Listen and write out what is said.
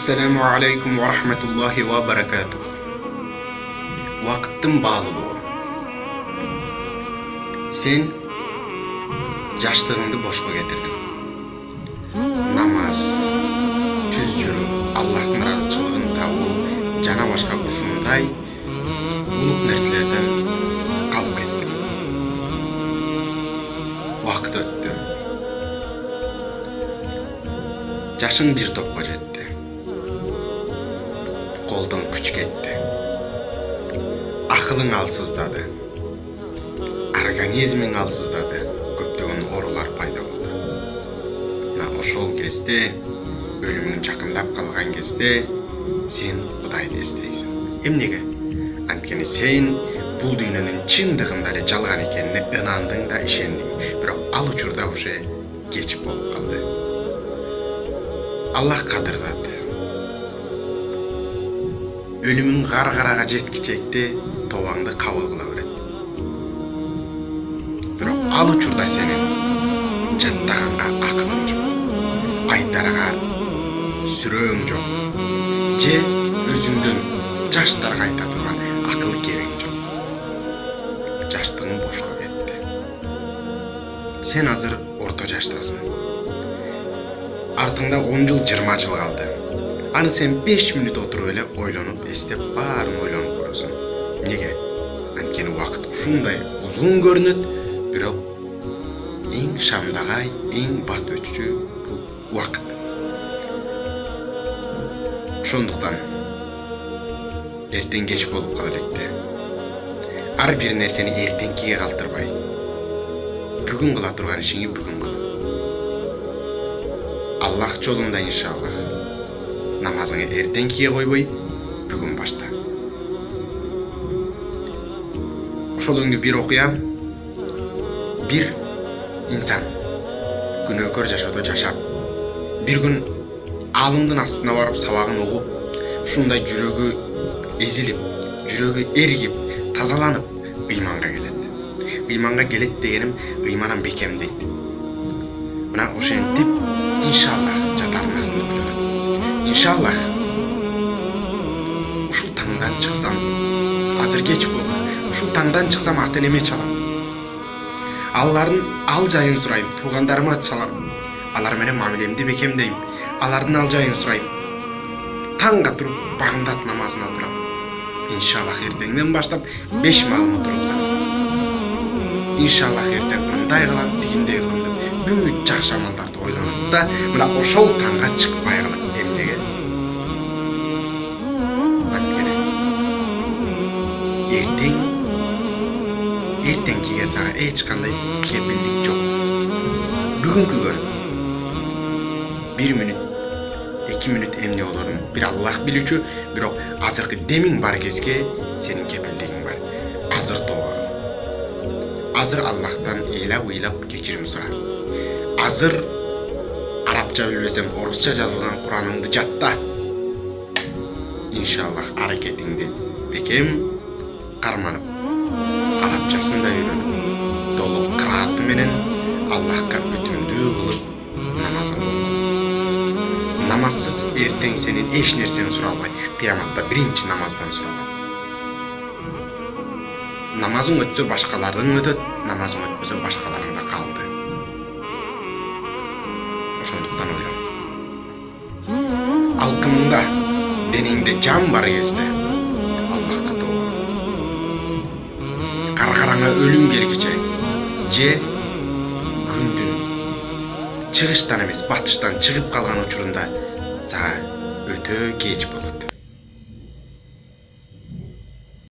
Assalamu alaikum wa rahmatullahi wa barakatuh. Вакыттын баалуулугу. Сен жаштыгыңды бошко кетирдиң. Намаз, түз жүрүп, Аллахтын ыраазычылыгын табуу жана башка ушундай улуг нерселерден калып кеттиң. Вакыт өттү. Жашың бир топко жетти. Колдон күч кетти. Акылың алсыздады. Организмиң алсыздады. Көптөгөн оорулар пайда болду. Мына ошол кезде, өлүмүң жакындап калган кезде, сен Кудайды эстейсиң. Эмнеге? Анткени сен бул дүйнөнүн чындыгында эле жалган экенине ынандың да ишендиң. Бирок ал учурда уже кеч болуп калды. Аллах кадыр зат. Өлүмүң гаргарага жеткичекте тобаңды кабыл кыла берет. Бирок ал учурда сенин жаттаганга акылың жок, айтарга сүрөөң жок, же өзүңдөн жаштарга айта турган акыл кебең жок. Жаштыгың бошко кетти. Сен азыр орто жаштасың. Артыңда 10 жыл, 20 жыл калды. Аны сен 5 мүнөт отуруп эле ойлонуп, эстеп, баарын ойлонуп коесуң. Неге? Анткени убакыт ушундай узун көрүнөт, бирок эң шамдагай, эң бат өтчү бул убакыт. Ошондуктан эртең кеч болуп кала электе. Ар бир нерсени эртеңкиге калтырбай, бүгүн кыла турган ишиңи бүгүн кыл. Аллах жолунда иншаллах. Намазыңы эртеңкиге койбой, бүгүн башта. Ошол өңдү бир окуя, бир инсан күнөөкөр жашоодо жашап, бир күн алымдын астына барып сабагын угуп, ушундай жүрөгү эзилип, жүрөгү эригип, тазаланып, ыйманга келет. Ыйманга келет дегеним ыйманан бекем дейт. Мына ошентип иншаллах жатардын астында өлөт. Иншаллах ушул таңдан чыксам, азыр кеч болду. Ушул таңдан чыксам ата-энеме чалам. Алардын ал жайын сурайм, туугандарыма чалам. Алар менен мамилемди бекемдейм. Алардын ал жайын сурайм. Таңга туруп, багымдат намазына турам. Иншаллах эртеңден баштап 5 маалымы тургузам. Иншаллах эртең мындай кылам, тигиндей кылам деп бүт жакшы амалдарды ойлонуп да, мына ошол таңга чыкпай калат. Эмнеге? Анткени эртеңкиге сага эч кандай кепилдик жок. Бүгүнкүгө 1 мүнөт, 2 мүнөт эмне болорун бир Аллах билүүчү, бирок азыркы демиң бар кезге сенин кепилдигиң бар. Азыр тооба. Азыр Аллахтан ыйлап кечирим сура. Азыр арабча билбесем, орусча жазылган Кураныңды жатта. Иншаллах аракетиңди бекем карманып, арабчасын да үйрөнүп, толук кырааты менен Аллахка бүтүндүү кылып намазын оку. Намазсыз эртең сенин эч нерсени суралбай, кыяматта биринчи намаздан суралат. Намазың өтсө башкалардын өтөт, намазың өтпөсө башкаларың да калды. Ошондуктан ойло. Алкымыңда, денеңде жан бар кезде Аллахка тооба. Каркараңа өлүм келгиче, же күндүн чыгыштан эмес, батыштан чыгып калган учурунда сага өтө кеч болот.